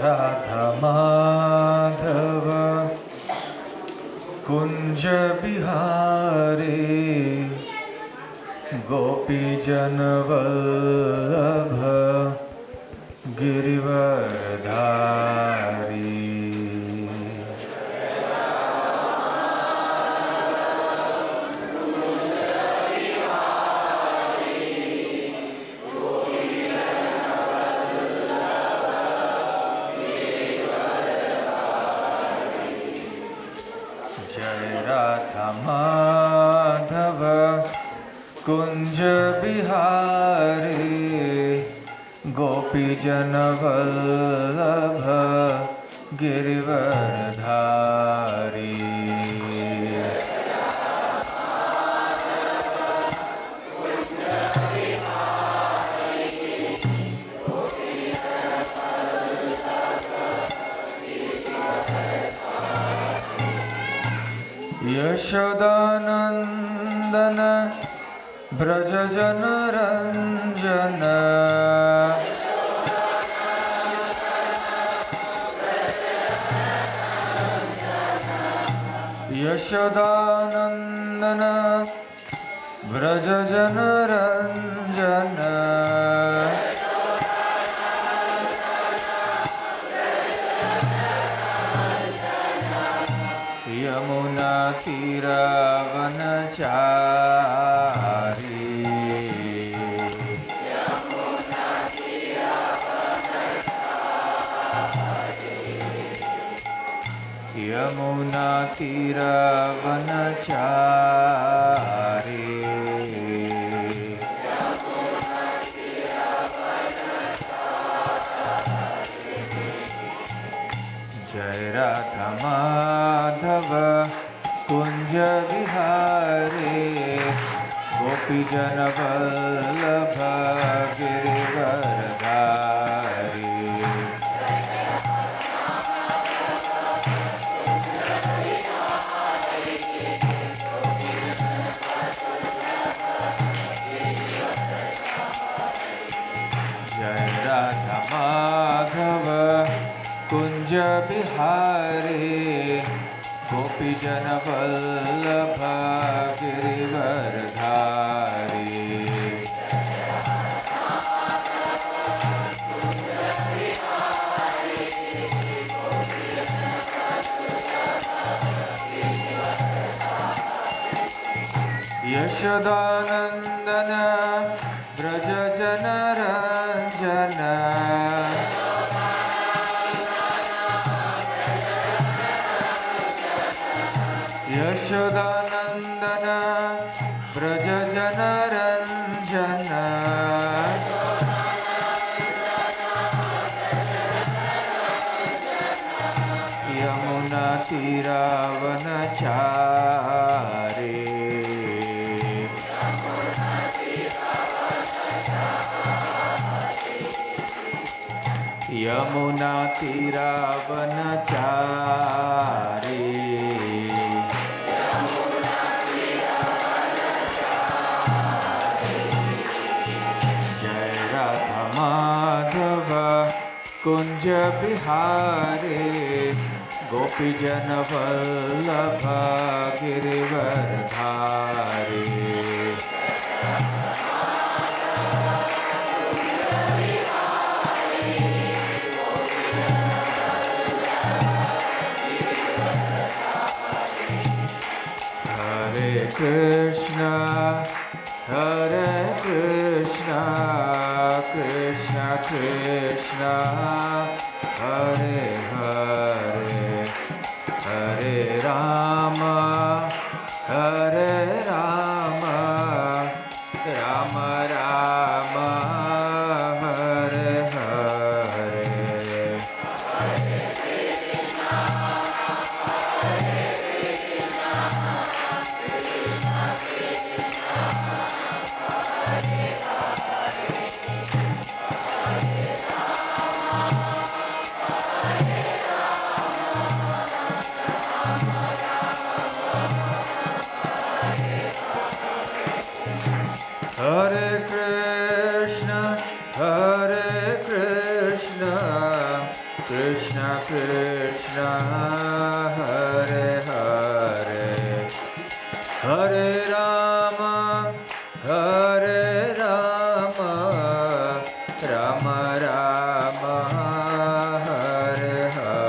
Radha Madhava Kunja Bihari Gopi Janavallabha Girivardhari. Radha Madhava Kunja Bihari Gopi Janavallabha Girivardhari. Yashodanandana Brajajana Ranjana Yashodanandana Brajajana Ranjana Yamuna Tiravanachari Yamuna Tiravanachari Jai Radha Madhava Kunja Vihari Gopi Janavallabha Girivardhari. Jai Radha Madhava Kunja Bihari Gopi Janavallabha Girivardhari. Yashodanandana Brajajana Ranjana Yashodanandana Brajajana Ranjana Yamuna Tiravanachari Yamuna Tiravanachari Jai Radha Madhava Kunja Bihari Gopi Janavallabha Girivardhari. Hare Krishna, Hare Krishna, Krishna Krishna, Hare Hare, Hare Rama, Hare Rama, Rama Rama, Hare Hare. Krishna Krishna Hare Hare Hare Rama Hare Rama Rama Rama Hare Hare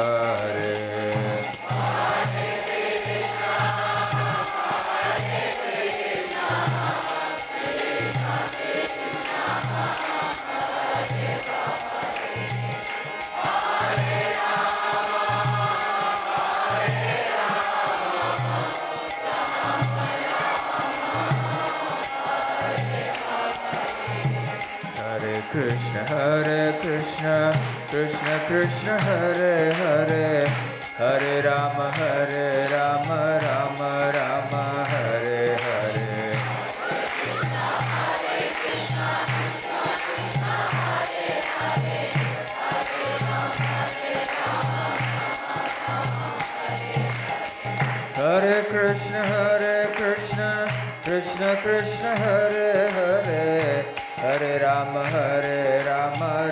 Krishna Krishna Krishna Hare Hare Hare Rama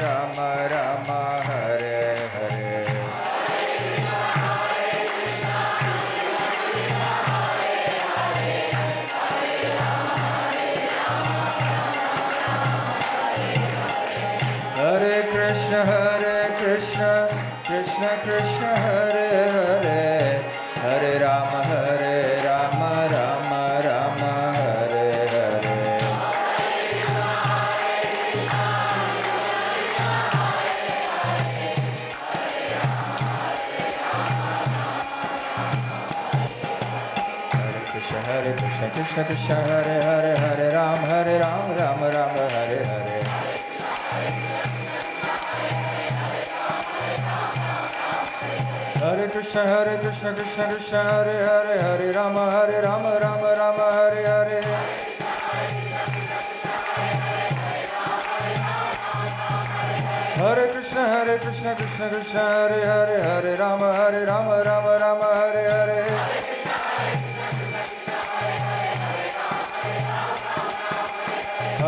Rama Rama Hare Hare Hare Krishna Krishna Krishna Hare Hare Hare Rama Rama Rama Hare Hare Hare Krishna Krishna Krishna Hare Hare Hare Rama Rama Rama Hare Hare Hare Krishna Krishna Krishna Hare Hare Hare Rama Rama Rama Hare Hare Hare Krishna Krishna Krishna Hare Hare Hare Rama Rama Rama Hare Hare Hare Krishna Krishna Krishna Hare Hare Hare Rama Rama Rama Hare Hare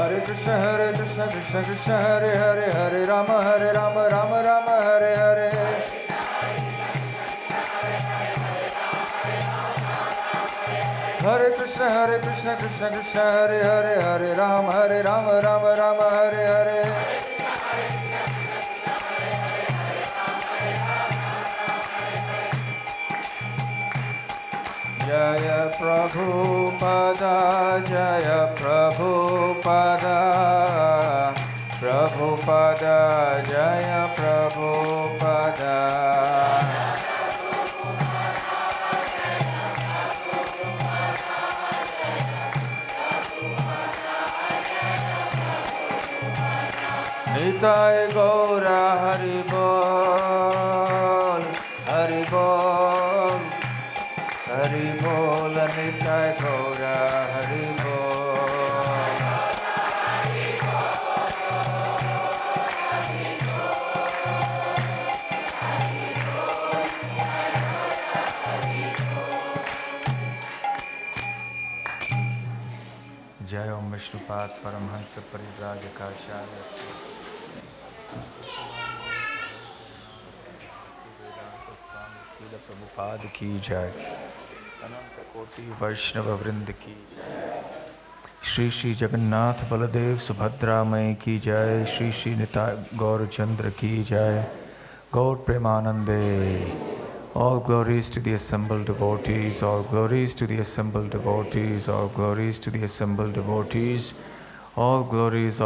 Hare Krishna Krishna Hare Hare Hare Rama Rama Rama Hare Hare Hare Krishna Krishna Hare Hare Hare Rama Rama Hare Hare Jaya Prabhupada Jaya Prabhupada Prabhupada Jaya Prabhupada Nitai Gaura Hari Bol Hari Bol Hari Bol Nitai Gaura Hari Bol Jai Om Vishnupad Paramhansa Parivrajaka Acharya Prabhupada ki jai Ananta Koti Vaishnava Vrind ki Shri Shri Jagannath Baladev Subhadra Mai ki jai Shri Shri Nitai Gaur Chandra ki jai Gaur Premanande All glories to the assembled devotees, all glories to the assembled devotees, all glories to the assembled devotees, all glories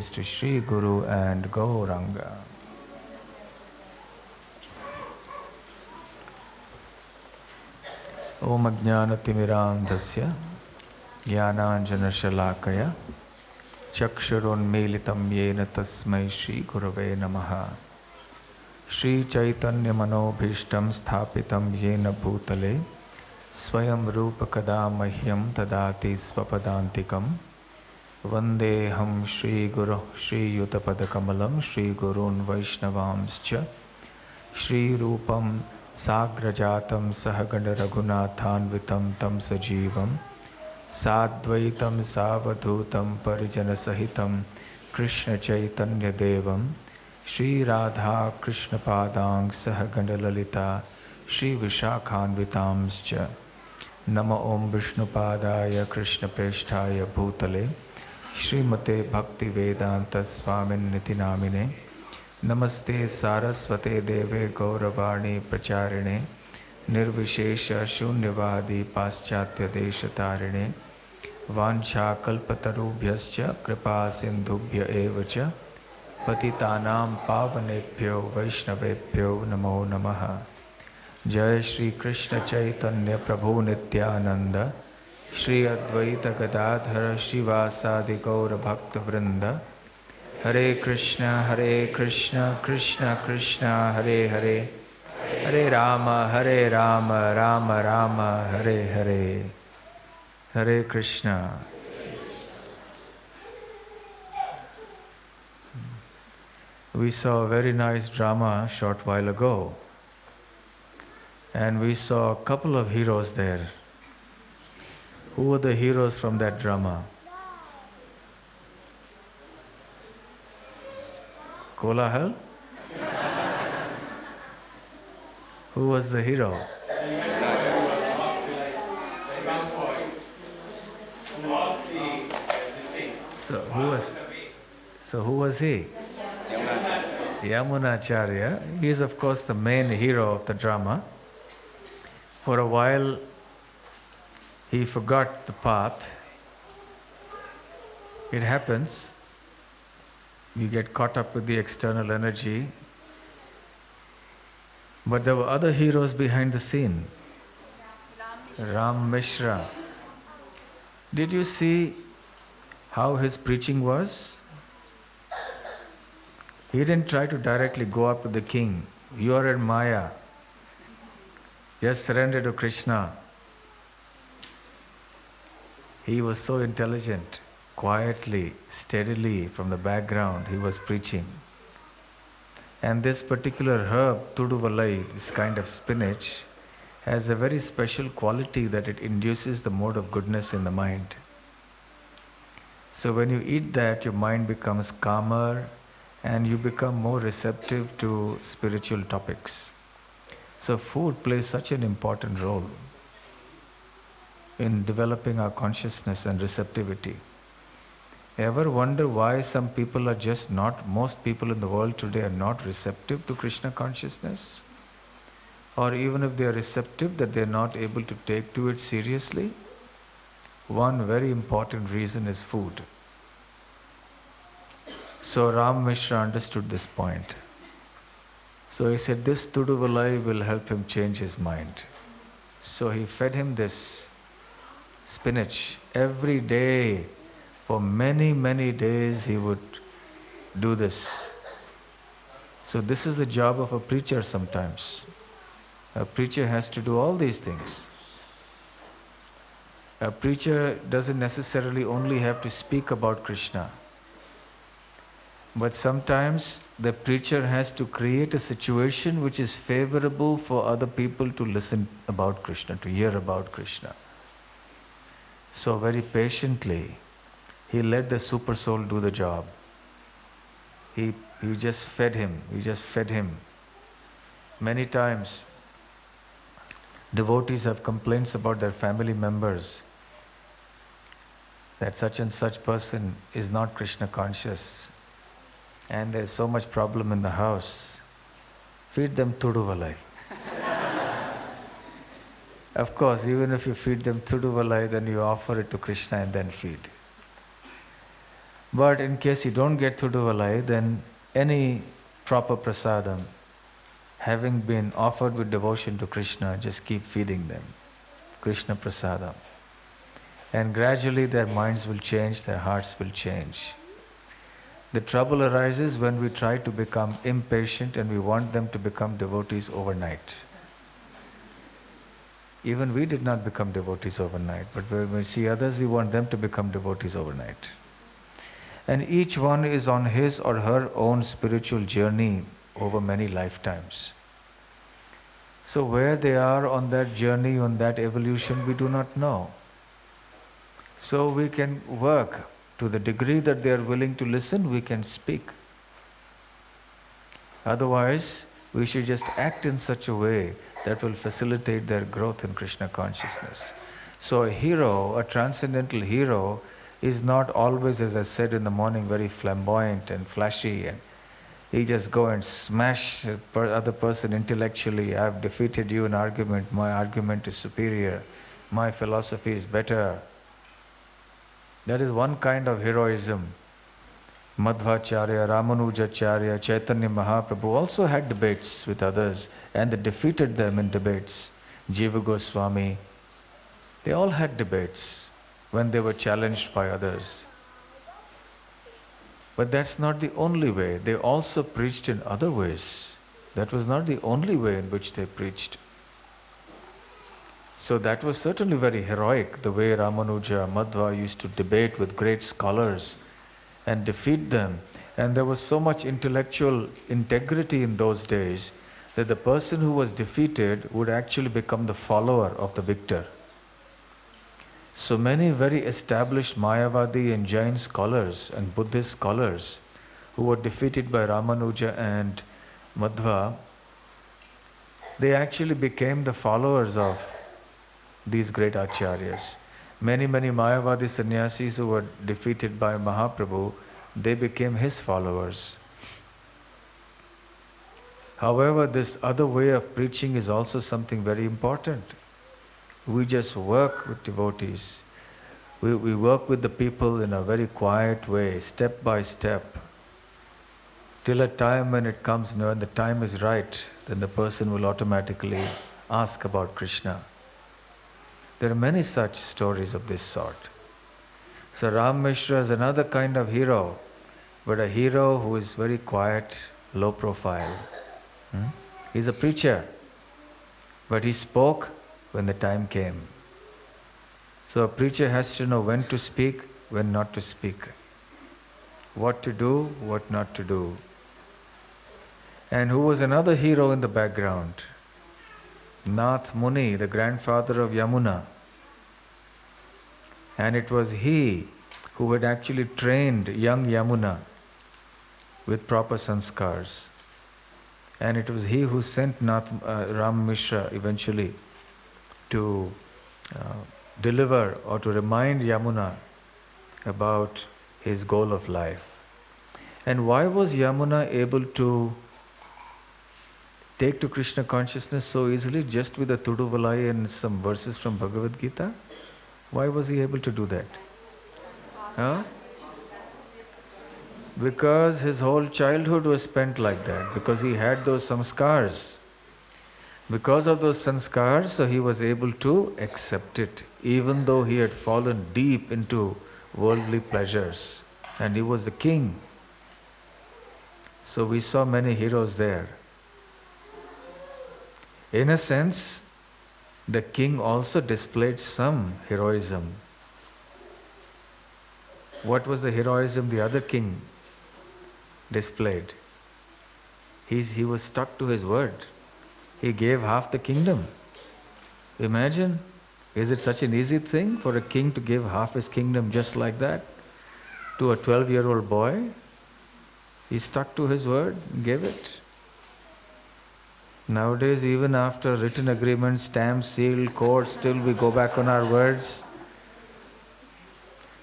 to Shri Guru and Gauranga. Om Ajnanatimirandhasya Jnananjana Shalakaya Chakshurunmilitam Yena Tasmai Shri Gurave Namaha Shri Chaitanya Manobhishtam Sthapitam Yena Bhutale Swayam Rupa Kada Mahyam Tadati Svapadantikam Vandeham Shri Guru Shri Yutapada Kamalam Shri Gurun Vaishnavamscha Shri Rupam Sagrajatam Sahagana Raghunathanvitam Tam Sajivam Sadvaitam Savadhutam Parijana Sahitam Krishna Chaitanya Devam Shri Radha Krishna Padang Sahaganda Lalita Shri Vishakhanvitamscha Nama Om Vishnu Padaya Krishna Peshtaya Bhutale Srimate Bhaktivedanta Swamin Niti Namine Namaste Saraswate Deve Gauravani Pracharine Nirvishesha Shunyavadi Paschatya Deshatarine Vancha Kalpatarubhyascha Kripa Sindhubhya Evacha Patitanam Pavanebhyo Vaishnavebhyo Namo Namaha Jai Shri Krishna Chaitanya Prabhu Nityananda Shri Advaita Gadadhara Shivasadi Gaura Bhakta Vrinda Hare Krishna Krishna Krishna Hare Hare Hare Rama Rama Rama Hare Hare Hare Krishna. We saw a very nice drama a short while ago, and we saw a couple of heroes there. Who were the heroes from that drama? Kolahal? Who was the hero? So who was he? Yamunacharya. He is of course the main hero of the drama. For a while he forgot the path. It happens. You get caught up with the external energy. But there were other heroes behind the scene. Ram Mishra. Did you see how his preaching was? He didn't try to directly go up to the king. You are in Maya. Just surrender to Krishna. He was so intelligent. Quietly, steadily, from the background, he was preaching. And this particular herb, Tuduvalai, this kind of spinach, has a very special quality that it induces the mode of goodness in the mind. So when you eat that, your mind becomes calmer and you become more receptive to spiritual topics. So food plays such an important role in developing our consciousness and receptivity. Ever wonder why some people are just not, most people in the world today are not receptive to Krishna consciousness? Or even if they are receptive, that they are not able to take to it seriously? One very important reason is food. So Ram Mishra understood this point. So he said this Tuduvalai will help him change his mind. So he fed him this spinach every day. For many, many days he would do this. So this is the job of a preacher sometimes. A preacher has to do all these things. A preacher doesn't necessarily only have to speak about Krishna. But sometimes the preacher has to create a situation which is favorable for other people to listen about Krishna, to hear about Krishna. So very patiently, he let the super soul do the job. He just fed him. He just fed him. Many times, devotees have complaints about their family members that such and such person is not Krishna conscious and there's so much problem in the house. Feed them Tuduvalai. Of course, even if you feed them Tuduvalai, then you offer it to Krishna and then feed. But in case you don't get Tuduvalai, then any proper prasadam, having been offered with devotion to Krishna, just keep feeding them. Krishna prasadam. And gradually their minds will change, their hearts will change. The trouble arises when we try to become impatient and we want them to become devotees overnight. Even we did not become devotees overnight, but when we see others, we want them to become devotees overnight. And each one is on his or her own spiritual journey over many lifetimes. So where they are on that journey, on that evolution, we do not know. So we can work to the degree that they are willing to listen, we can speak. Otherwise, we should just act in such a way that will facilitate their growth in Krishna consciousness. So a hero, a transcendental hero, is not always, as I said in the morning, very flamboyant and flashy, and he just go and smash the other person intellectually. I've defeated you in argument, my argument is superior, my philosophy is better. That is one kind of heroism. Madhvacharya, Ramanujacharya, Chaitanya Mahaprabhu also had debates with others and they defeated them in debates. Jiva Goswami, they all had debates when they were challenged by others. But that's not the only way. They also preached in other ways. That was not the only way in which they preached. So that was certainly very heroic, the way Ramanuja, Madhva used to debate with great scholars and defeat them. And there was so much intellectual integrity in those days that the person who was defeated would actually become the follower of the victor. So many very established Mayavadi and Jain scholars and Buddhist scholars who were defeated by Ramanuja and Madhva, they actually became the followers of these great acharyas. Many Mayavadi sannyasis who were defeated by Mahaprabhu, they became his followers. However, this other way of preaching is also something very important. We just work with devotees. We work with the people in a very quiet way, step by step, till a time when it comes, when the time is right, then the person will automatically ask about Krishna. There are many such stories of this sort. So Ram Mishra is another kind of hero, but a hero who is very quiet, low profile. He's a preacher, but he spoke when the time came. So a preacher has to know when to speak, when not to speak, what to do, what not to do. And who was another hero in the background? Nath Muni, the grandfather of Yamuna. And it was he who had actually trained young Yamuna with proper sanskars. And it was he who sent Ram Mishra eventually to deliver or to remind Yamuna about his goal of life. And why was Yamuna able to take to Krishna consciousness so easily, just with a Tuduvalai and some verses from Bhagavad Gita? Why was he able to do that? Huh? Because his whole childhood was spent like that, because he had those samskars. Because of those sanskars, so he was able to accept it, even though he had fallen deep into worldly pleasures. And he was the king. So we saw many heroes there. In a sense, the king also displayed some heroism. What was the heroism the other king displayed? He was stuck to his word. He gave half the kingdom. Imagine, is it such an easy thing for a king to give half his kingdom just like that to a 12-year-old boy? He stuck to his word, gave it. Nowadays, even after written agreement, stamp, seal, court, still we go back on our words.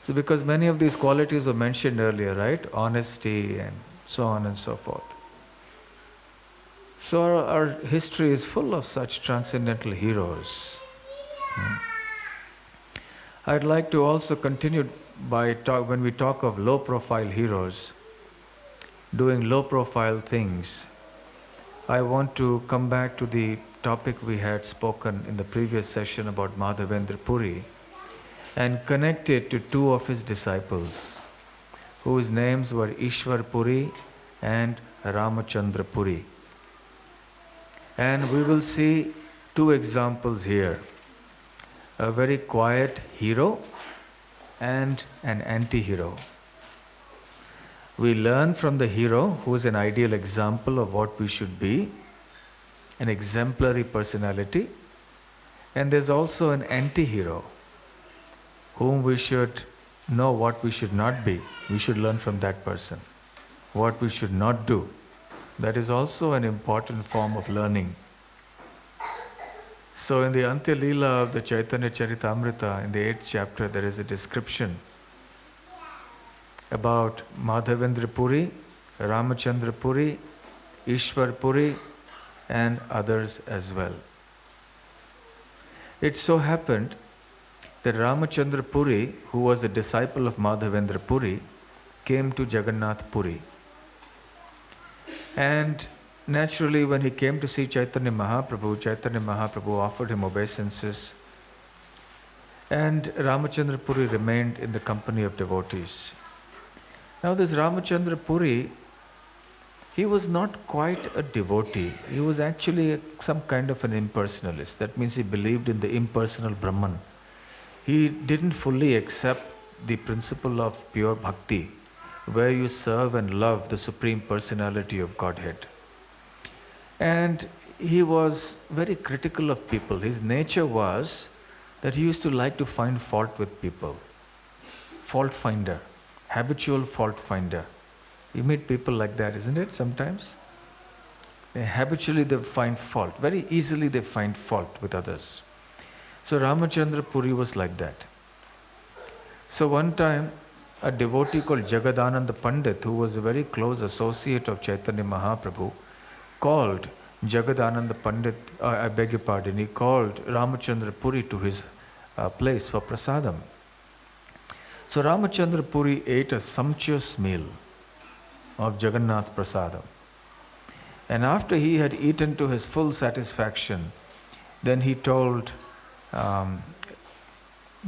So because many of these qualities were mentioned earlier, right? Honesty and so on and so forth. So our history is full of such transcendental heroes. I'd like to also continue when we talk of low-profile heroes, doing low-profile things. I want to come back to the topic we had spoken in the previous session about Madhavendra Puri and connect it to two of his disciples, whose names were Ishwar Puri and Ramachandra Puri. And we will see two examples here. A very quiet hero and an anti-hero. We learn from the hero, who is an ideal example of what we should be, an exemplary personality. And there's also an anti-hero, whom we should know what we should not be. We should learn from that person, what we should not do. That is also an important form of learning. So in the Antya Leela of the Chaitanya Charitamrita, in the 8th chapter, there is a description about Madhavendra Puri, Ramachandra Puri, Ishwar Puri, and others as well. It so happened that Ramachandra Puri, who was a disciple of Madhavendra Puri, came to Jagannath Puri. And naturally, when he came to see Chaitanya Mahaprabhu offered him obeisances. And Ramachandra Puri remained in the company of devotees. Now this Ramachandra Puri, he was not quite a devotee. He was actually some kind of an impersonalist. That means he believed in the impersonal Brahman. He didn't fully accept the principle of pure bhakti, where you serve and love the Supreme Personality of Godhead. And he was very critical of people. His nature was that he used to like to find fault with people. Fault finder, habitual fault finder. You meet people like that, isn't it, sometimes? Habitually they find fault. Very easily they find fault with others. So Ramachandra Puri was like that. So one time, a devotee called Jagadananda Pandit, who was a very close associate of Chaitanya Mahaprabhu, called Jagadananda Pandit, he called Ramachandra Puri to his place for prasadam. So Ramachandra Puri ate a sumptuous meal of Jagannath prasadam. And after he had eaten to his full satisfaction, then he told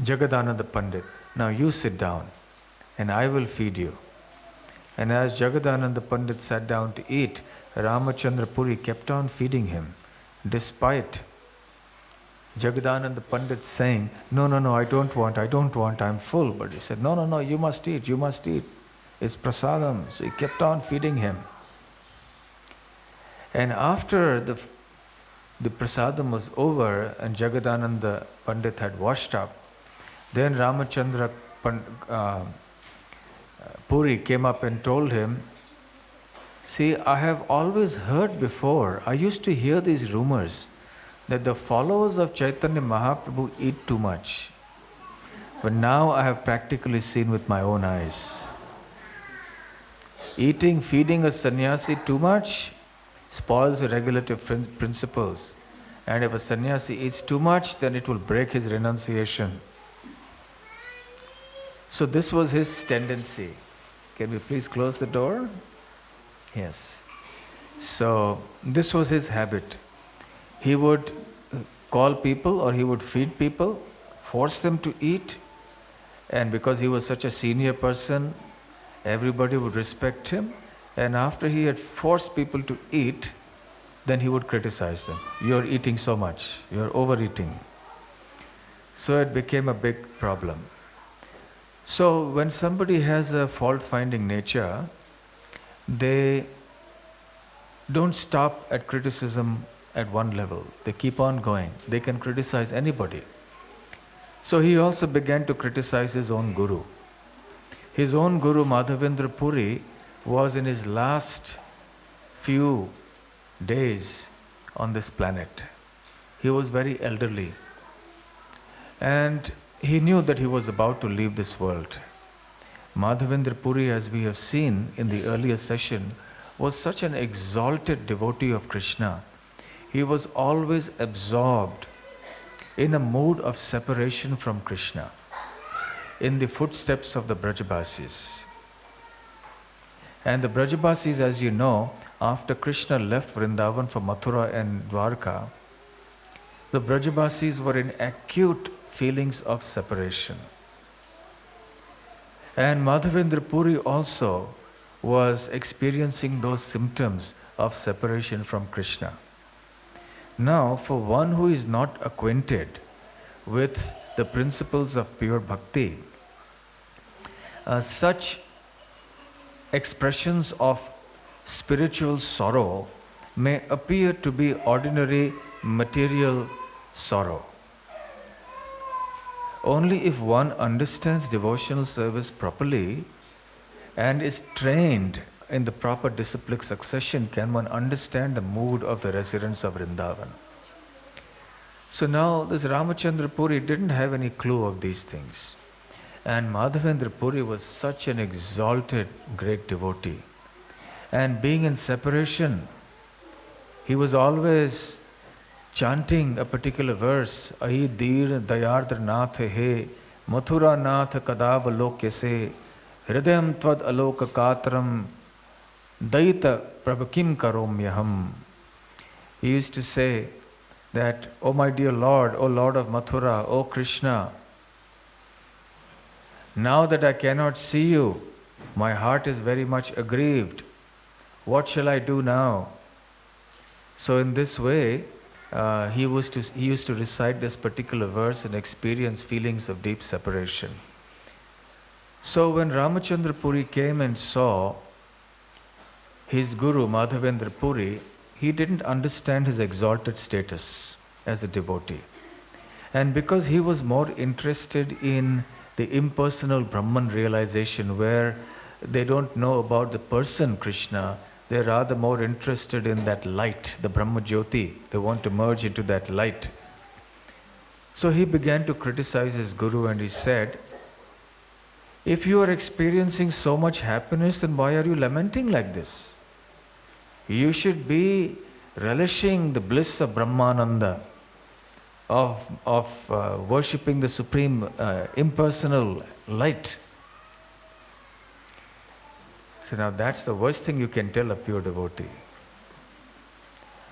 Jagadananda Pandit, now you sit down and I will feed you. And as Jagadananda Pandit sat down to eat, Ramachandra Puri kept on feeding him, despite Jagadananda Pandit saying, no, I don't want, I'm full. But he said, no, you must eat. It's prasadam. So he kept on feeding him. And after the prasadam was over and Jagadananda Pandit had washed up, then Ramachandra Puri came up and told him, see, I have always heard before, I used to hear these rumors that the followers of Chaitanya Mahaprabhu eat too much. But now I have practically seen with my own eyes. Feeding a sannyasi too much spoils the regulative principles. And if a sannyasi eats too much, then it will break his renunciation. So this was his tendency. Can we please close the door? Yes. So this was his habit. He would call people or he would feed people, force them to eat, and because he was such a senior person, everybody would respect him. And after he had forced people to eat, then he would criticize them. You're eating so much, you're overeating. So it became a big problem. So when somebody has a fault-finding nature, they don't stop at criticism at one level. They keep on going. They can criticize anybody. So he also began to criticize his own guru. His own guru, Madhavendra Puri, was in his last few days on this planet. He was very elderly. And he knew that he was about to leave this world. Madhavendra Puri, as we have seen in the earlier session, was such an exalted devotee of Krishna. He was always absorbed in a mood of separation from Krishna, in the footsteps of the Brajabasis. And the Brajabasis, as you know, after Krishna left Vrindavan for Mathura and Dwarka, the Brajabasis were in acute feelings of separation. And Madhavendra Puri also was experiencing those symptoms of separation from Krishna. Now, for one who is not acquainted with the principles of pure bhakti, such expressions of spiritual sorrow may appear to be ordinary material sorrow. Only if one understands devotional service properly and is trained in the proper disciplic succession can one understand the mood of the residents of Vrindavan. So now this Ramachandra Puri didn't have any clue of these things. And Madhavendra Puri was such an exalted great devotee. And being in separation, he was always chanting a particular verse, Ahi Dir Dayardra Nath He, Mathura Nath Kadav Alokya Se, Hridayam Tvad Aloka Katram, Daita Prabhakim Karomyaham. He used to say that, oh my dear Lord, oh Lord of Mathura, oh Krishna, now that I cannot see you, my heart is very much aggrieved. What shall I do now? So in this way, he used to recite this particular verse and experience feelings of deep separation. So when Ramachandra Puri came and saw his guru Madhavendra Puri, he didn't understand his exalted status as a devotee. And because he was more interested in the impersonal Brahman realization, where they don't know about the person Krishna, they're rather more interested in that light, the Brahma Jyoti. They want to merge into that light. So he began to criticize his guru and he said, if you are experiencing so much happiness, then why are you lamenting like this? You should be relishing the bliss of Brahmananda, of worshipping the supreme impersonal light. So now that's the worst thing you can tell a pure devotee.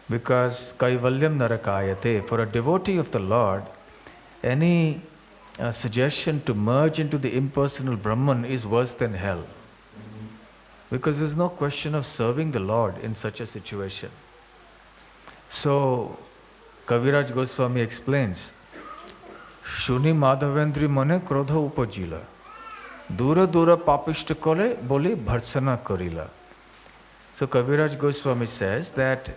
Because kaivalyam narakayate, for a devotee of the Lord, any suggestion to merge into the impersonal Brahman is worse than hell. Because there's no question of serving the Lord in such a situation. So Kaviraj Goswami explains, Shuni Madhavendri mane krodha upajila. Dura dura papishta kole bole bharsana korila. So Kaviraj Goswami says that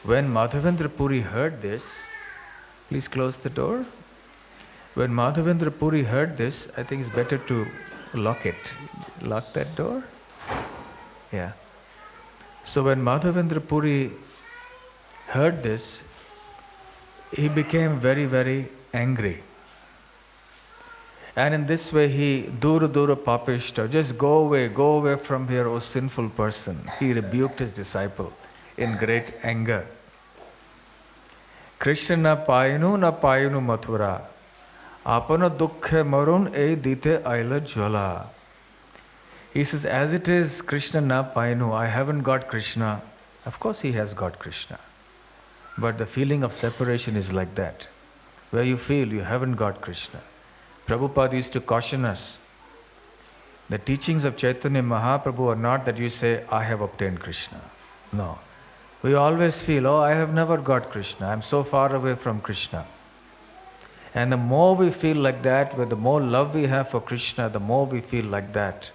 when Madhavendra Puri heard this, please close the door. When Madhavendra Puri heard this, I think it's better to lock it. Lock that door? Yeah. So when Madhavendra Puri heard this, he became very, very angry. And in this way he, dura dura papishta, just go away from here, O sinful person. He rebuked his disciple in great anger. Krishna na payanu mathura, apana dukkhe marun e dite aila jwala. He says, as it is, Krishna na payanu, I haven't got Krishna. Of course he has got Krishna. But the feeling of separation is like that, where you feel you haven't got Krishna. Prabhupada used to caution us. The teachings of Chaitanya Mahaprabhu are not that you say, I have obtained Krishna. No. We always feel, oh, I have never got Krishna. I'm so far away from Krishna. And the more we feel like that, with the more love we have for Krishna, the more we feel like that.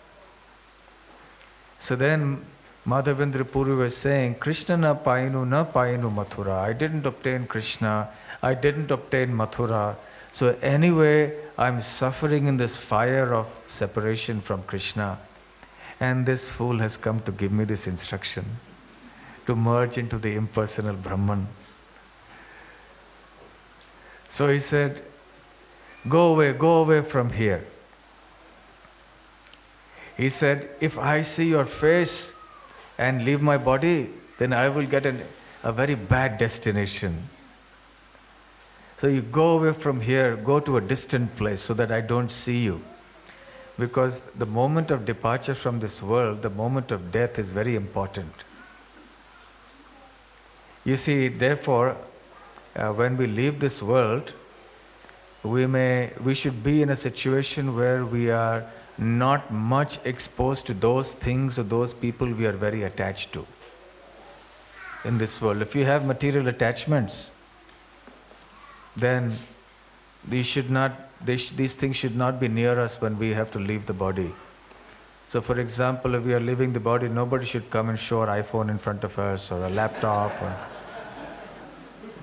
So then Madhavendra Puri was saying, Krishna na payanu Mathura. I didn't obtain Krishna. I didn't obtain Mathura. So anyway, I'm suffering in this fire of separation from Krishna. And this fool has come to give me this instruction to merge into the impersonal Brahman. So he said, go away from here. He said, if I see your face and leave my body, then I will get a very bad destination. So you go away from here, go to a distant place so that I don't see you. Because the moment of departure from this world, the moment of death is very important. You see, therefore, when we leave this world, we should be in a situation where we are not much exposed to those things or those people we are very attached to in this world. If you have material attachments, then these things should not be near us when we have to leave the body. So for example, if we are leaving the body, nobody should come and show our iPhone in front of us or a laptop,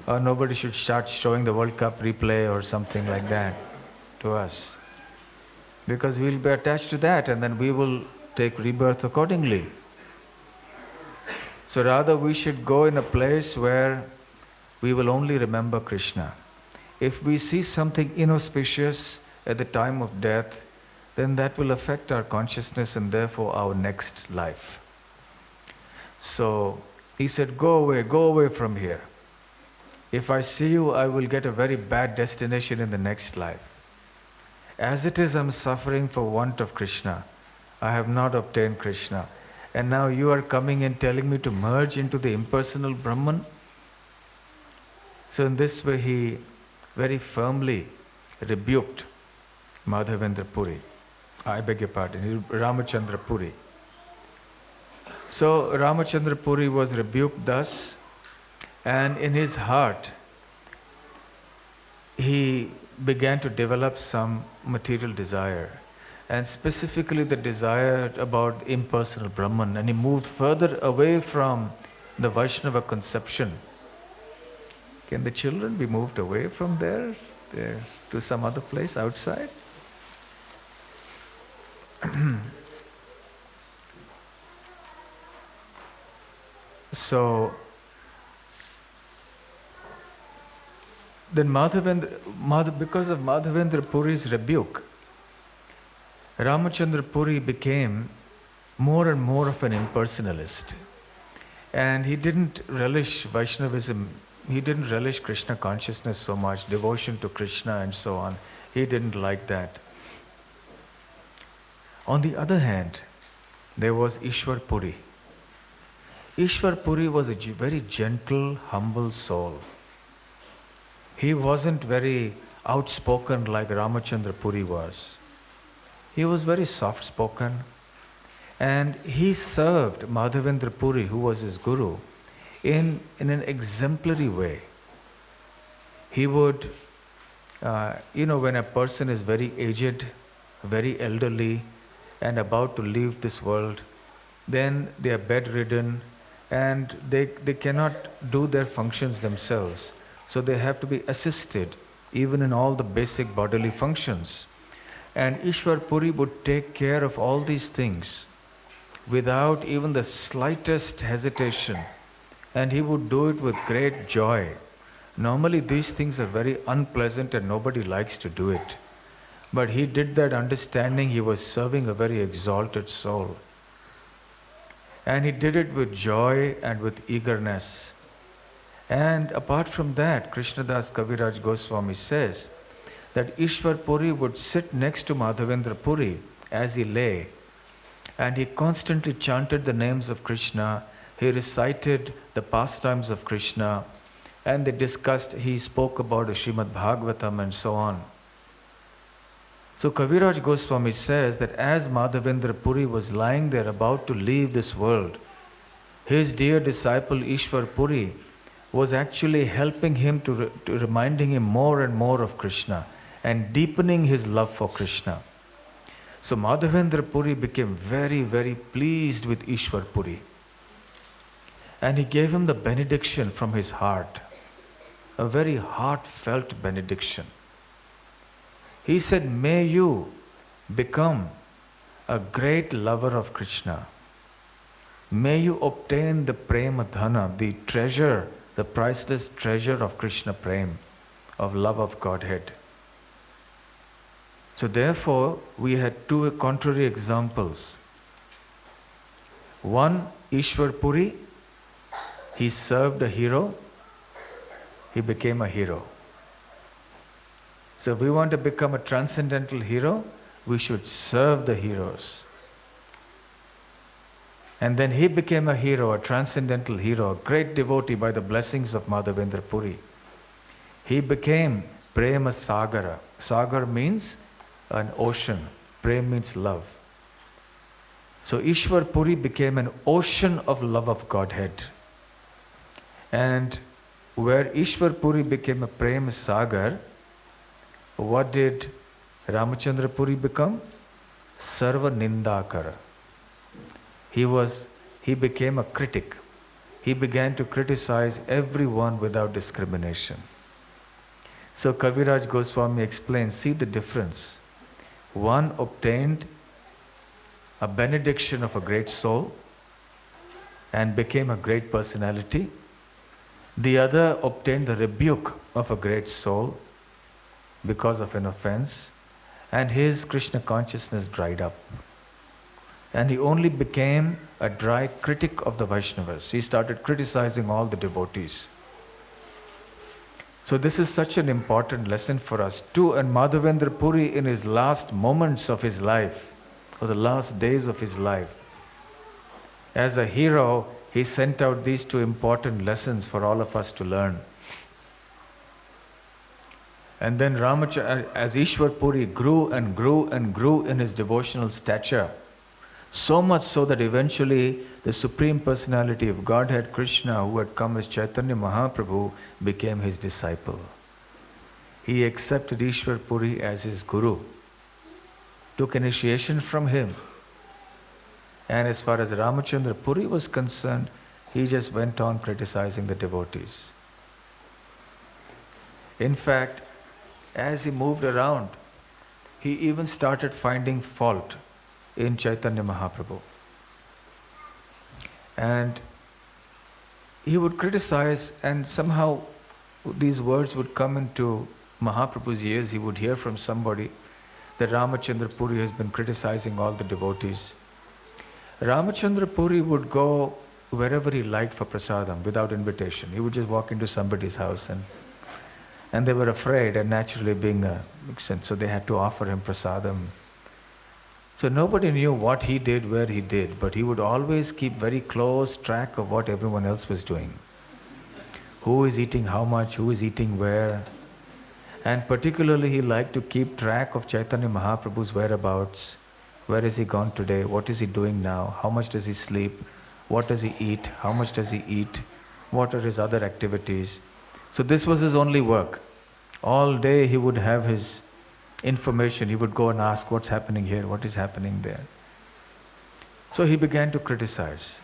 or nobody should start showing the World Cup replay or something like that to us. Because we will be attached to that and then we will take rebirth accordingly. So rather we should go in a place where we will only remember Krishna. If we see something inauspicious at the time of death, then that will affect our consciousness and therefore our next life. So he said, go away from here. If I see you, I will get a very bad destination in the next life. As it is, I'm suffering for want of Krishna. I have not obtained Krishna. And now you are coming and telling me to merge into the impersonal Brahman? So in this way he very firmly rebuked Madhavendra Puri. I beg your pardon, Ramachandra Puri. So Ramachandra Puri was rebuked thus, and in his heart he began to develop some material desire, and specifically the desire about impersonal Brahman, and he moved further away from the Vaishnava conception. Can the children be moved away from there to some other place outside? So then because of Madhavendra Puri's rebuke, Ramachandra Puri became more and more of an impersonalist. And he didn't relish Vaishnavism, he didn't relish Krishna consciousness so much, devotion to Krishna and so on. He didn't like that. On the other hand, there was Ishwar Puri. Ishwar Puri was a very gentle, humble soul. He wasn't very outspoken like Ramachandra Puri was. He was very soft-spoken, and he served Madhavendra Puri, who was his guru, in an exemplary way. He would, when a person is very aged, very elderly, and about to leave this world, then they are bedridden, and they cannot do their functions themselves. So they have to be assisted, even in all the basic bodily functions. And Ishwar Puri would take care of all these things without even the slightest hesitation. And he would do it with great joy. Normally these things are very unpleasant and nobody likes to do it. But he did that understanding he was serving a very exalted soul. And he did it with joy and with eagerness. And apart from that, Krishnadas Kaviraj Goswami says that Ishwar Puri would sit next to Madhavendra Puri as he lay, and he constantly chanted the names of Krishna. He recited the pastimes of Krishna, and he spoke about the Srimad Bhagavatam and so on. So Kaviraj Goswami says that as Madhavendra Puri was lying there about to leave this world, his dear disciple Ishwar Puri was actually helping him to reminding him more and more of Krishna and deepening his love for Krishna. So Madhavendra Puri became very, very pleased with Ishwar Puri. And he gave him the benediction from his heart, a very heartfelt benediction. He said, may you become a great lover of Krishna. May you obtain the prema dhana, the treasure, the priceless treasure of Krishna prem, of love of Godhead. So therefore, we had two contrary examples. One, Ishwar Puri, he served a hero, he became a hero. So if we want to become a transcendental hero, we should serve the heroes. And then he became a hero, a transcendental hero, a great devotee by the blessings of Madhavendra Puri. He became Prema Sagara. Sagar means an ocean. Prem means love. So Ishwar Puri became an ocean of love of Godhead. And where Ishwar Puri became a Prema Sagar, what did Ramachandra Puri become? Sarva Nindakara. He became a critic. He began to criticize everyone without discrimination. So Kaviraj Goswami explains, see the difference. One obtained a benediction of a great soul, and became a great personality. The other obtained the rebuke of a great soul because of an offense, and his Krishna consciousness dried up. And he only became a dry critic of the Vaishnavas. He started criticizing all the devotees. So this is such an important lesson for us too. And Madhavendra Puri, in his last moments of his life, or the last days of his life, as a hero, he sent out these two important lessons for all of us to learn. And then Ramachandra, as Ishwar Puri grew and grew and grew in his devotional stature, so much so that eventually the Supreme Personality of Godhead, Krishna, who had come as Chaitanya Mahaprabhu, became his disciple. He accepted Ishwar Puri as his guru, took initiation from him. And as far as Ramachandra Puri was concerned, he just went on criticizing the devotees. In fact, as he moved around, he even started finding fault in Chaitanya Mahaprabhu. And he would criticize, and somehow these words would come into Mahaprabhu's ears. He would hear from somebody that Ramachandra Puri has been criticizing all the devotees. Ramachandra Puri would go wherever he liked for prasadam without invitation. He would just walk into somebody's house, and they were afraid, and naturally being a mixed, so they had to offer him prasadam. So nobody knew what he did, where he did, but he would always keep very close track of what everyone else was doing. Who is eating how much, who is eating where. And particularly he liked to keep track of Chaitanya Mahaprabhu's whereabouts. Where has he gone today? What is he doing now? How much does he sleep? What does he eat? How much does he eat? What are his other activities? So this was his only work. All day he would have his information. He would go and ask what's happening here, what is happening there. So he began to criticize.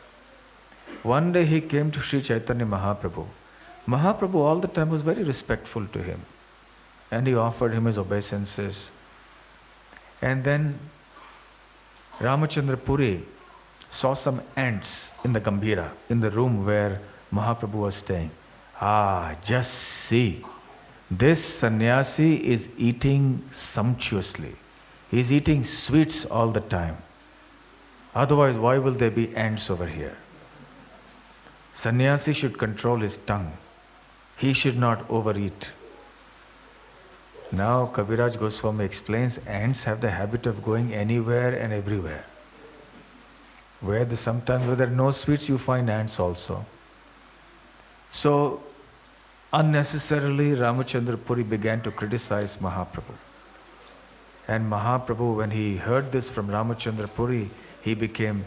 One day he came to Sri Chaitanya Mahaprabhu. Mahaprabhu all the time was very respectful to him, and he offered him his obeisances. And then Ramachandra Puri saw some ants in the Gambhira, in the room where Mahaprabhu was staying. Just see, this sannyasi is eating sumptuously. He is eating sweets all the time. Otherwise, why will there be ants over here? Sannyasi should control his tongue. He should not overeat. Now Kaviraj Goswami explains, ants have the habit of going anywhere and everywhere. Sometimes where there are no sweets, you find ants also. So unnecessarily Ramachandra Puri began to criticize Mahaprabhu. And Mahaprabhu, when he heard this from Ramachandra Puri, he became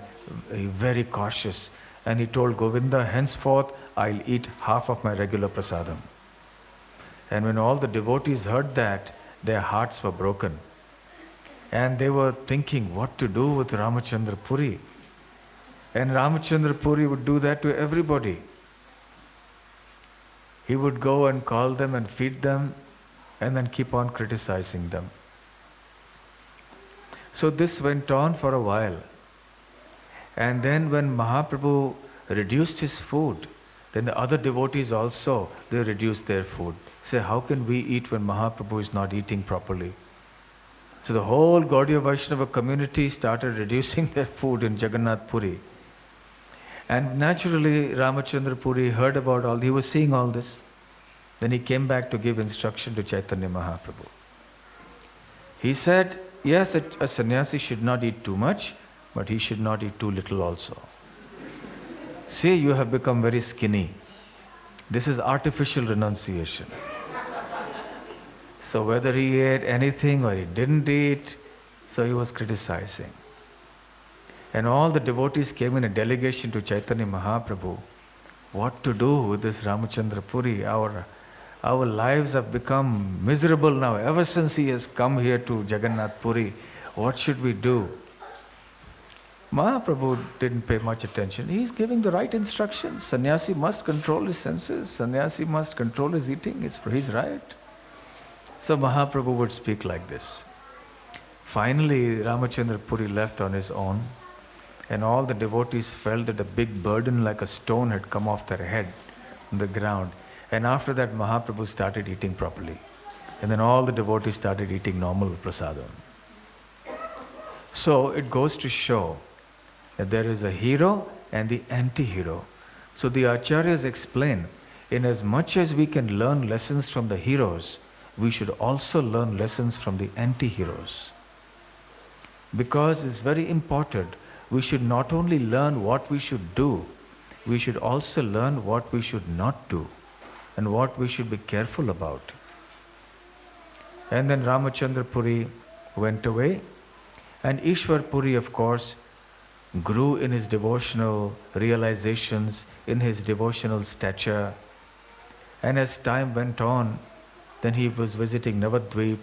very cautious. And he told Govinda, henceforth I'll eat half of my regular prasadam. And when all the devotees heard that, their hearts were broken. And they were thinking what to do with Ramachandra Puri. And Ramachandra Puri would do that to everybody. He would go and call them and feed them, and then keep on criticizing them. So this went on for a while. And then when Mahaprabhu reduced his food, then the other devotees also, they reduced their food. Say, how can we eat when Mahaprabhu is not eating properly? So the whole Gaudiya Vaishnava community started reducing their food in Jagannath Puri. And naturally, Ramachandra Puri heard about all, he was seeing all this. Then he came back to give instruction to Chaitanya Mahaprabhu. He said, yes, a sannyasi should not eat too much, but he should not eat too little also. See, you have become very skinny. This is artificial renunciation. So whether he ate anything or he didn't eat, so he was criticizing. And all the devotees came in a delegation to Chaitanya Mahaprabhu. What to do with this Ramachandra Puri? Our lives have become miserable now. Ever since he has come here to Jagannath Puri, what should we do? Mahaprabhu didn't pay much attention. He's giving the right instructions. Sannyasi must control his senses. Sannyasi must control his eating. It's for his right. So Mahaprabhu would speak like this. Finally, Ramachandra Puri left on his own. And all the devotees felt that a big burden like a stone had come off their head on the ground. And after that, Mahaprabhu started eating properly. And then all the devotees started eating normal prasadam. So it goes to show that there is a hero and the anti-hero. So the Acharyas explain, in as much as we can learn lessons from the heroes, we should also learn lessons from the anti-heroes. Because it's very important, we should not only learn what we should do, we should also learn what we should not do and what we should be careful about. And then Ramachandra Puri went away, and Ishwar Puri, of course, grew in his devotional realizations, in his devotional stature. And as time went on, then he was visiting Navadvip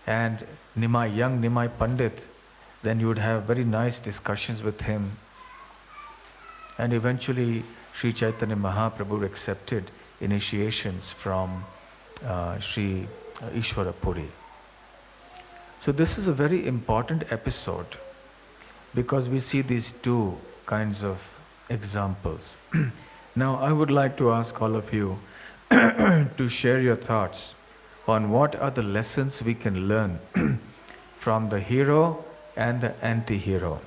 and young Nimai Pandit. Then you would have very nice discussions with him. And eventually, Sri Chaitanya Mahaprabhu accepted initiations from Sri Ishwara Puri. So this is a very important episode because we see these two kinds of examples. Now I would like to ask all of you to share your thoughts on what are the lessons we can learn from the hero and the anti-hero.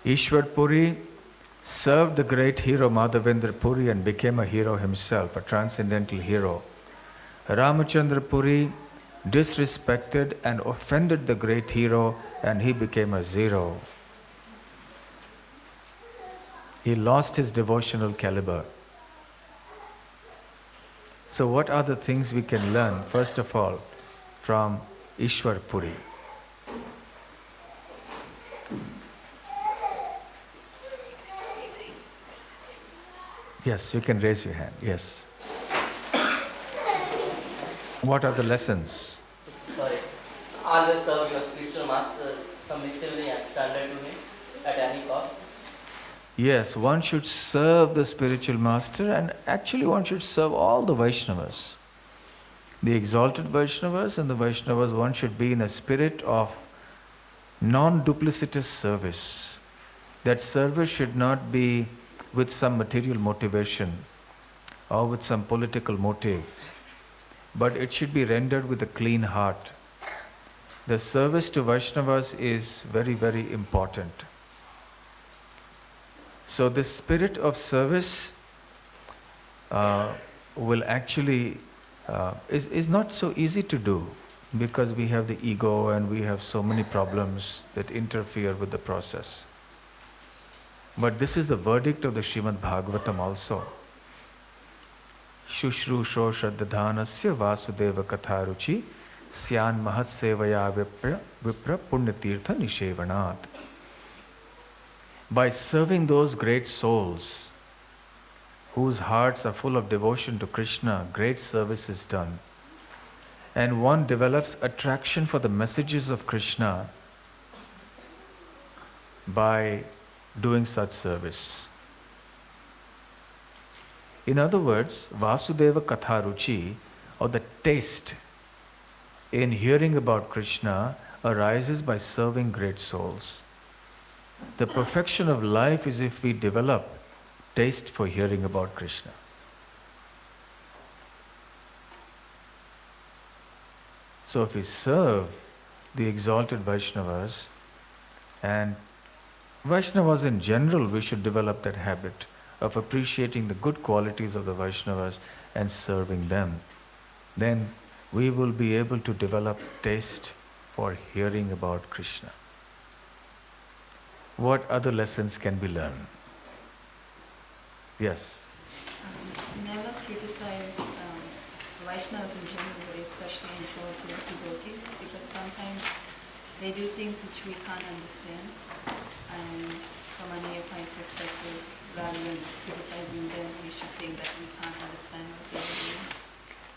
Ishwar Puri served the great hero Madhavendra Puri and became a hero himself, a transcendental hero. Ramachandra Puri disrespected and offended the great hero and he became a zero. He lost his devotional caliber. So what are the things we can learn, first of all, from Ishwar Puri? Yes, you can raise your hand. Yes. What are the lessons? Sorry. Always serve your spiritual master submissively and surrender to him at any cost. Yes, one should serve the spiritual master, and actually one should serve all the Vaishnavas. The exalted Vaishnavas and the Vaishnavas, one should be in a spirit of non-duplicitous service. That service should not be with some material motivation or with some political motive, but it should be rendered with a clean heart. The service to Vaishnavas is very, very important. So this spirit of service will actually, is not so easy to do because we have the ego and we have so many problems that interfere with the process. But this is the verdict of the Srimad Bhagavatam also. Shushrusho Shraddhadanasya Vasudeva Katharuchi Syan Mahatsevaya Vipra Punyatirtha Nishevanat. By serving those great souls whose hearts are full of devotion to Krishna, great service is done. And one develops attraction for the messages of Krishna by doing such service. In other words, Vasudeva Katharuchi, or the taste in hearing about Krishna, arises by serving great souls. The perfection of life is if we develop taste for hearing about Krishna. So if we serve the exalted Vaishnavas, and Vaishnavas in general, we should develop that habit of appreciating the good qualities of the Vaishnavas and serving them. Then we will be able to develop taste for hearing about Krishna. What other lessons can be learned? Yes. Never criticize Vaishnavas in general, but especially in solitary devotees, because sometimes they do things which we can't understand, and from a neophyte perspective, rather than criticizing them, we should think that we can't understand what they're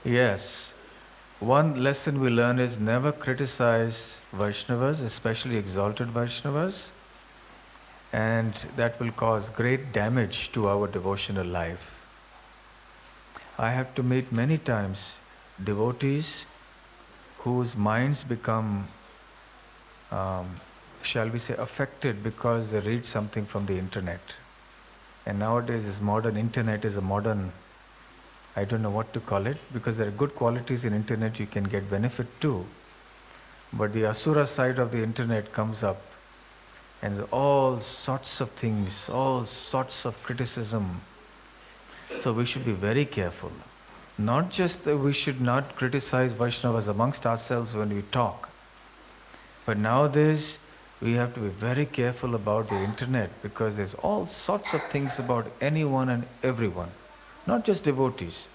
doing. Yes. One lesson we learn is never criticize Vaishnavas, especially exalted Vaishnavas, and that will cause great damage to our devotional life. I have to meet many times devotees whose minds become shall we say, affected because they read something from the internet. And nowadays this modern internet is a modern, I don't know what to call it, because there are good qualities in internet you can get benefit too. But the asura side of the internet comes up and all sorts of things, all sorts of criticism. So we should be very careful. Not just that we should not criticize Vaishnavas amongst ourselves when we talk, but nowadays we have to be very careful about the internet because there's all sorts of things about anyone and everyone, not just devotees.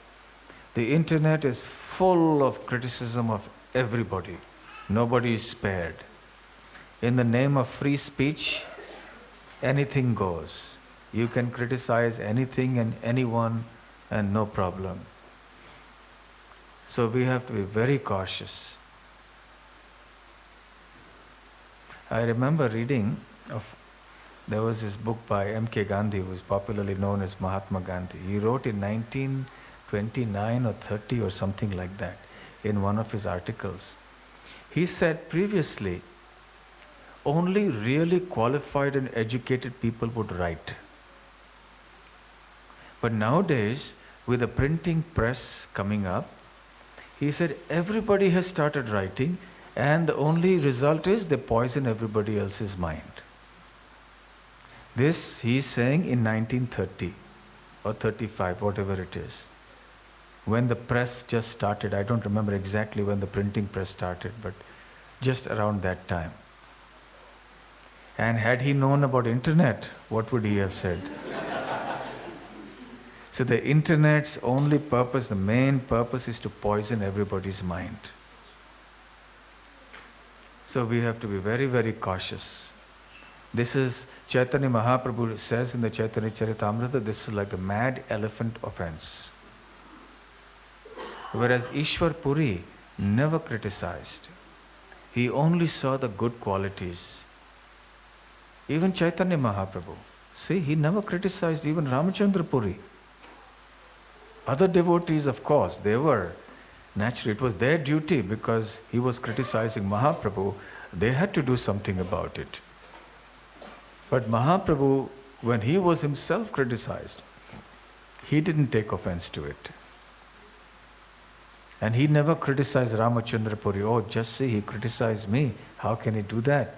The internet is full of criticism of everybody. Nobody is spared. In the name of free speech, anything goes. You can criticize anything and anyone and no problem. So we have to be very cautious. I remember reading there was this book by M.K. Gandhi, who is popularly known as Mahatma Gandhi. He wrote in 1929 or 30 or something like that in one of his articles. He said previously, only really qualified and educated people would write. But nowadays, with the printing press coming up, he said everybody has started writing, and the only result is they poison everybody else's mind. This he is saying in 1930 or 35, whatever it is. When the press just started, I don't remember exactly when the printing press started, but just around that time. And had he known about internet, what would he have said? So the internet's only purpose, the main purpose is to poison everybody's mind. So we have to be very, very cautious. This is, Chaitanya Mahaprabhu says in the Chaitanya Charitamrita, this is like the mad elephant offense. Whereas Ishwar Puri never criticized. He only saw the good qualities. Even Chaitanya Mahaprabhu, see, he never criticized even Ramachandra Puri. Other devotees, of course, they were, naturally, it was their duty because he was criticizing Mahaprabhu, they had to do something about it. But Mahaprabhu, when he was himself criticized, he didn't take offense to it. And he never criticized Ramachandra Puri. Oh, just see, he criticized me. How can he do that?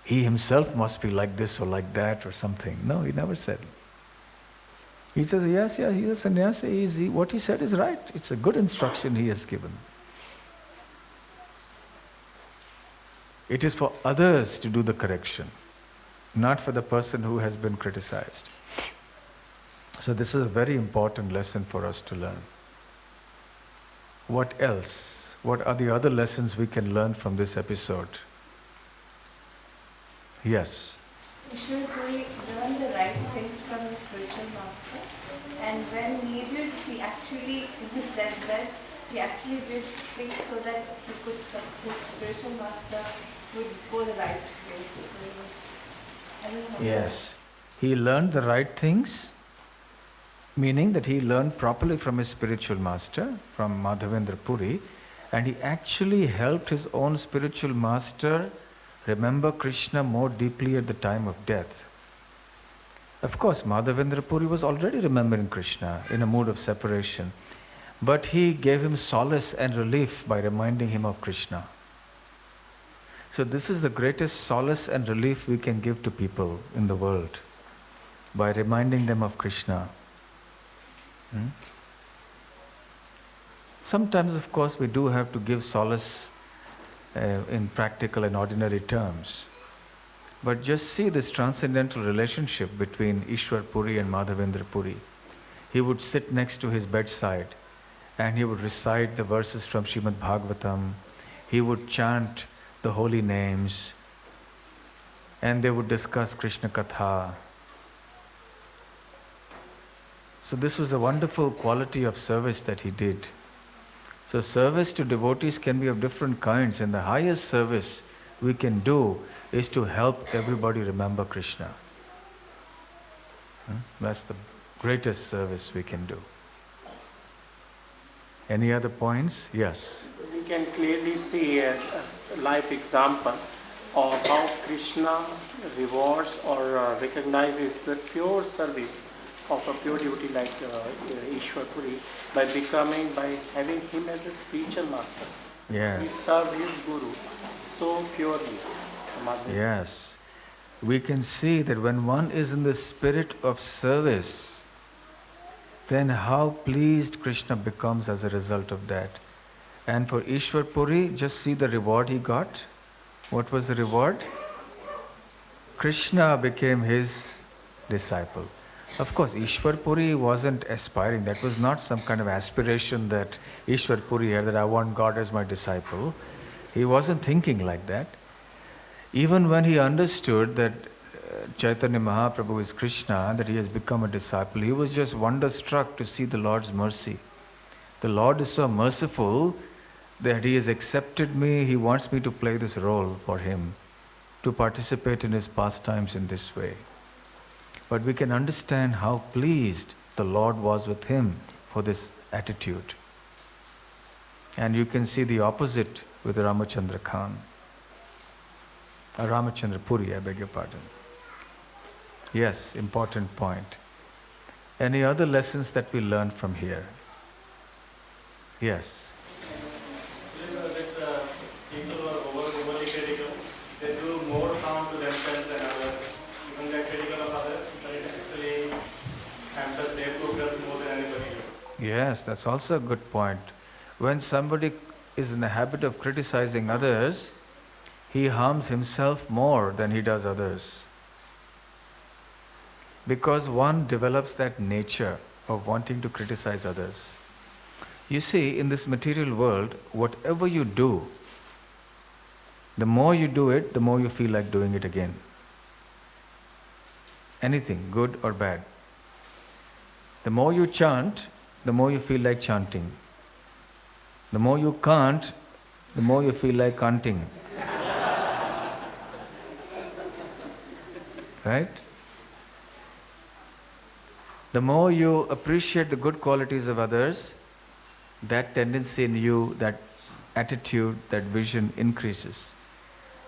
He himself must be like this or like that or something. No, he never said. He says, yes, he's a sannyasi. What he said is right. It's a good instruction he has given. It is for others to do the correction, not for the person who has been criticized. So this is a very important lesson for us to learn. What else? What are the other lessons we can learn from this episode? Yes. Ishwar Puri learned the right things from his spiritual master, and when needed, he actually, in his deathbed, he actually did things so that he could, his spiritual master would go the right way. So he was, I don't know. Yes. He learned the right things, meaning that he learned properly from his spiritual master, from Madhavendra Puri, and he actually helped his own spiritual master remember Krishna more deeply at the time of death. Of course, Madhavendra Puri was already remembering Krishna in a mood of separation, but he gave him solace and relief by reminding him of Krishna. So this is the greatest solace and relief we can give to people in the world, by reminding them of Krishna. Sometimes, of course, we do have to give solace in practical and ordinary terms. But just see this transcendental relationship between Ishwar Puri and Madhavendra Puri. He would sit next to his bedside and he would recite the verses from Srimad Bhagavatam. He would chant the holy names and they would discuss Krishna Katha. So this was a wonderful quality of service that he did. So service to devotees can be of different kinds, and the highest service we can do is to help everybody remember Krishna. That's the greatest service we can do. Any other points? Yes. We can clearly see a life example how Krishna rewards or recognizes the pure service of a pure devotee like Ishwar Puri by having him as a spiritual master. Yes. He served his guru so purely. Yes. We can see that when one is in the spirit of service, then how pleased Krishna becomes as a result of that. And for Ishwar Puri, just see the reward he got. What was the reward? Krishna became his disciple. Of course, Ishwar Puri wasn't aspiring. That was not some kind of aspiration that Ishwar Puri had, that I want God as my disciple. He wasn't thinking like that. Even when he understood that Chaitanya Mahaprabhu is Krishna, that he has become a disciple, he was just wonderstruck to see the Lord's mercy. The Lord is so merciful that he has accepted me, he wants me to play this role for him, to participate in his pastimes in this way. But we can understand how pleased the Lord was with him for this attitude. And you can see the opposite with Ramachandra Khan. Ramachandra Puri, I beg your pardon. Yes, important point. Any other lessons that we learned from here? Yes. People who are overly critical, they do more harm to themselves than others. Even they are critical of others, but it actually hampers their progress more than anybody else. Yes, that's also a good point. When somebody is in the habit of criticizing others, he harms himself more than he does others. Because one develops that nature of wanting to criticize others. You see, in this material world, whatever you do, the more you do it, the more you feel like doing it again. Anything, good or bad. The more you chant, the more you feel like chanting. The more you can't, the more you feel like canting. Right? The more you appreciate the good qualities of others, that tendency in you, that attitude, that vision increases.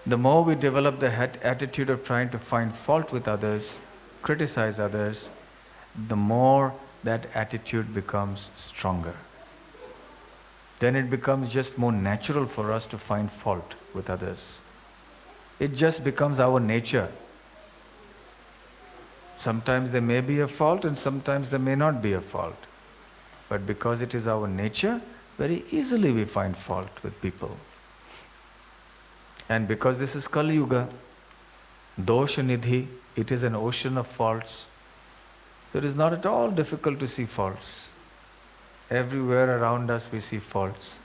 The more we develop the attitude of trying to find fault with others, criticize others, the more that attitude becomes stronger. Then it becomes just more natural for us to find fault with others. It just becomes our nature. Sometimes there may be a fault and sometimes there may not be a fault. But because it is our nature, very easily we find fault with people. And because this is Kali Yuga, Dosha Nidhi, it is an ocean of faults. So it is not at all difficult to see faults. Everywhere around us we see faults.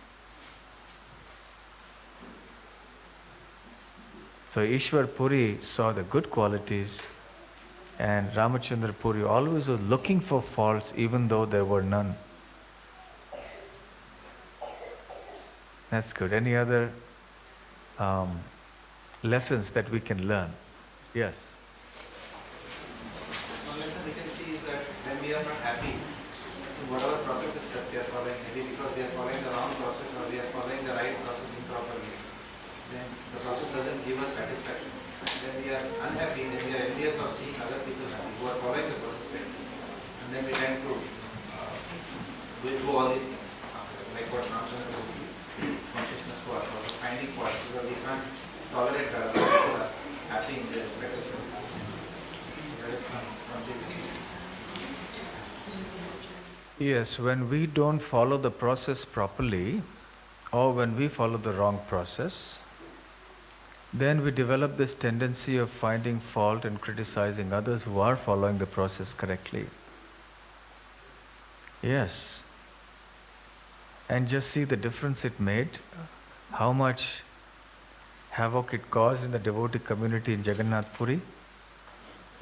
So Ishwar Puri saw the good qualities, and Ramachandra Puri always was looking for faults even though there were none. That's good. Any other lessons that we can learn? Yes. One lesson we can see is that when we are not happy in whatever processes that we are following, maybe because we are following the wrong process or we are following the right process improperly, then the process doesn't give us satisfaction. Then we are unhappy, then we are envious of seeing other people happy who are following the process right. And then we tend to do all these things, like what Ramchandra told you, consciousness for us, or finding fault, because we can't tolerate other people are happy in their better self. There is some contribution. Yes, when we don't follow the process properly, or when we follow the wrong process, then we develop this tendency of finding fault and criticizing others who are following the process correctly. Yes. And just see the difference it made, how much havoc it caused in the devotee community in Jagannath Puri.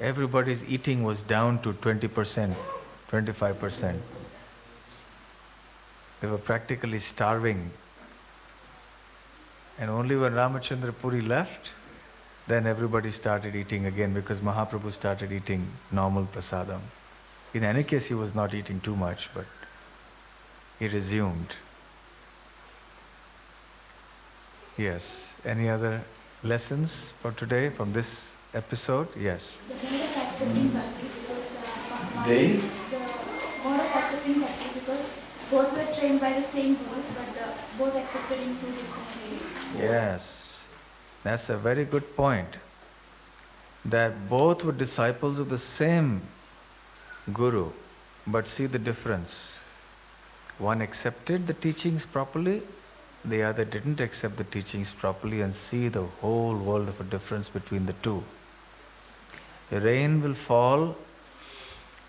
Everybody's eating was down to 20%, 25%. They were practically starving. And only when Ramachandra Puri left, then everybody started eating again, because Mahaprabhu started eating normal prasadam. In any case, he was not eating too much, but he resumed. Yes. Any other lessons for today from this episode? Yes. The mode of accepting bhakti because They? the mode of accepting bhakti because both were trained by the same guru, but both accepted in two different ways. Yes. That's a very good point. That both were disciples of the same guru, but see the difference. One accepted the teachings properly, the other didn't accept the teachings properly, and see the whole world of a difference between the two. Rain will fall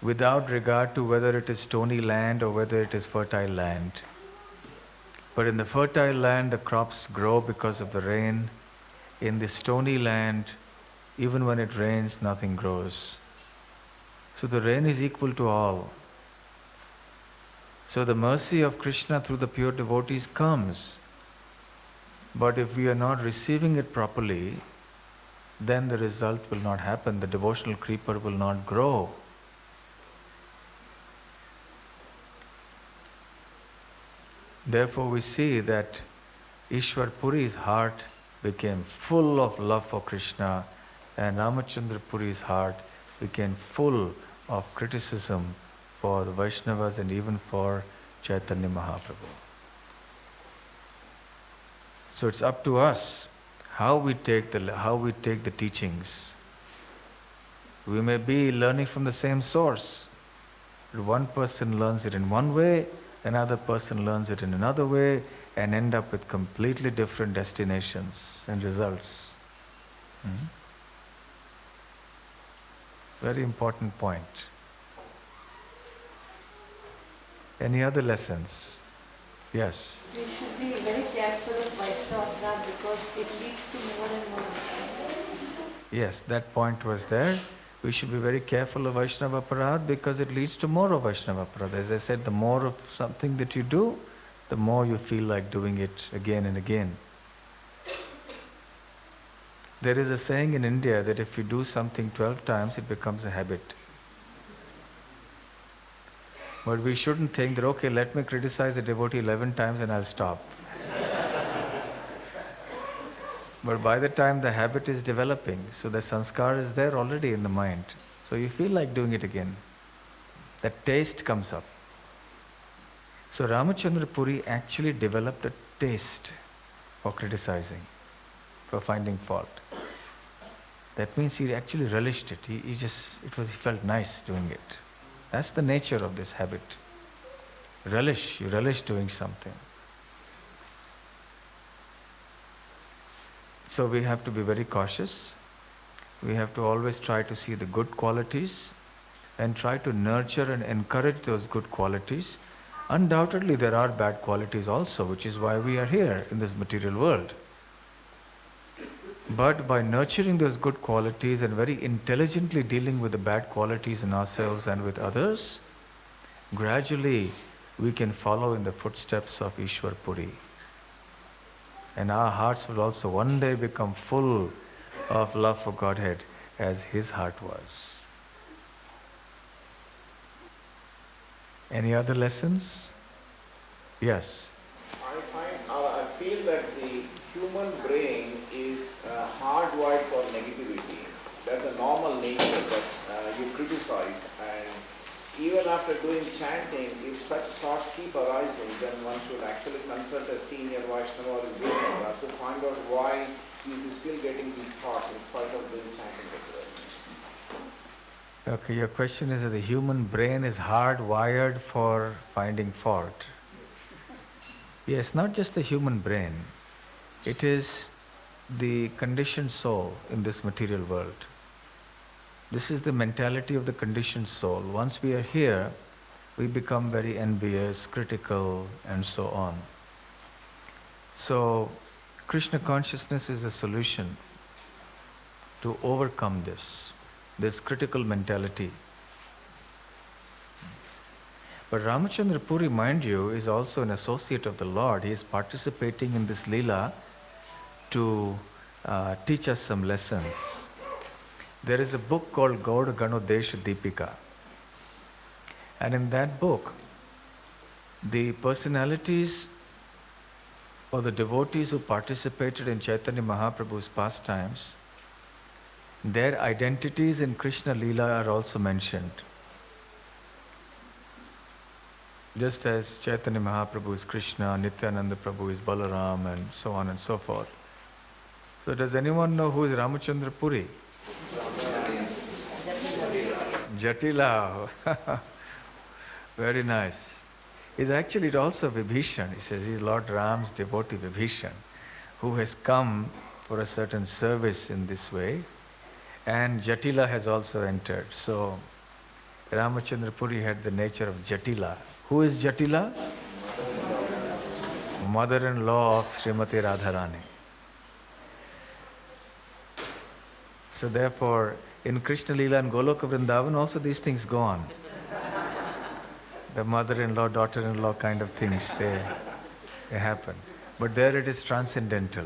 without regard to whether it is stony land or whether it is fertile land. But in the fertile land, the crops grow because of the rain. In the stony land, even when it rains, nothing grows. So the rain is equal to all. So the mercy of Krishna through the pure devotees comes. But if we are not receiving it properly, then the result will not happen. The devotional creeper will not grow. Therefore we see that Ishwar Puri's heart became full of love for Krishna, and Ramachandra Puri's heart became full of criticism for the Vaishnavas and even for Chaitanya Mahaprabhu. So it's up to us how we take the teachings. We may be learning from the same source. One person learns it in one way, another person learns it in another way, and end up with completely different destinations and results. Very important point. Any other lessons? Yes. We should be very careful of Vaishnava because it leads to more and more Vaishnava. Yes, that point was there. We should be very careful of Vaishnava Aparad because it leads to more of Vaishnava Aparad. As I said, the more of something that you do, the more you feel like doing it again and again. There is a saying in India that if you do something 12 times, it becomes a habit. But we shouldn't think that, okay, let me criticize a devotee 11 times and I'll stop. But by the time the habit is developing, so the sanskar is there already in the mind. So you feel like doing it again. That taste comes up. So Ramachandra Puri actually developed a taste for criticizing, for finding fault. That means he actually relished it. He felt nice doing it. That's the nature of this habit. Relish, you relish doing something. So we have to be very cautious. We have to always try to see the good qualities and try to nurture and encourage those good qualities. Undoubtedly there are bad qualities also, which is why we are here in this material world. But by nurturing those good qualities and very intelligently dealing with the bad qualities in ourselves and with others, gradually we can follow in the footsteps of Ishwar Puri. And our hearts will also one day become full of love for Godhead as his heart was. Any other lessons? Yes. I feel that the human brain is hardwired for negativity. That's the normal nature that you criticize, and even after doing chanting, if such thoughts keep arising, then one should actually consult a senior Vaishnava or a Guru to find out why he is still getting these thoughts in spite of doing chanting regularly. Okay, your question is that the human brain is hardwired for finding fault. Yes, not just the human brain. It is the conditioned soul in this material world. This is the mentality of the conditioned soul. Once we are here, we become very envious, critical, and so on. So, Krishna consciousness is a solution to overcome this critical mentality. But Ramachandra Puri, mind you, is also an associate of the Lord. He is participating in this Leela to teach us some lessons. There is a book called Gauda Ganodesha Deepika. And in that book, the personalities for the devotees who participated in Chaitanya Mahaprabhu's pastimes, their identities in Krishna Leela are also mentioned. Just as Chaitanya Mahaprabhu is Krishna, Nityananda Prabhu is Balaram, and so on and so forth. So does anyone know who is Ramachandra Puri? Jatila. Very nice. He's actually also Vibhishan. He says he's Lord Ram's devotee Vibhishan, who has come for a certain service in this way. And Jatila has also entered. So Ramachandra Puri had the nature of Jatila. Who is Jatila? Mother-in-law of Srimati Radharani. So therefore, in Krishna Leela and Goloka Vrindavan also these things go on. The mother-in-law, daughter-in-law kind of things, they happen. But there it is transcendental.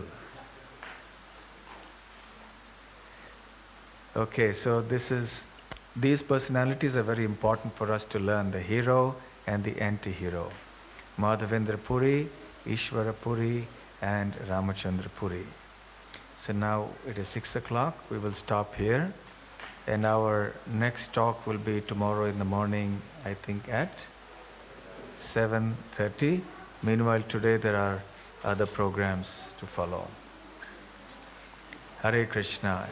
Okay, so these personalities are very important for us to learn, the hero and the anti-hero. Madhavendra Puri, Ishvara Puri, and Ramachandra Puri. So now it is 6 o'clock, we will stop here. And our next talk will be tomorrow in the morning, I think at 7:30. Meanwhile, today there are other programs to follow. Hare Krishna.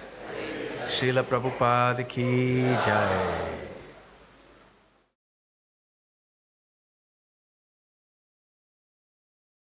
Srila Prabhupada ki jai.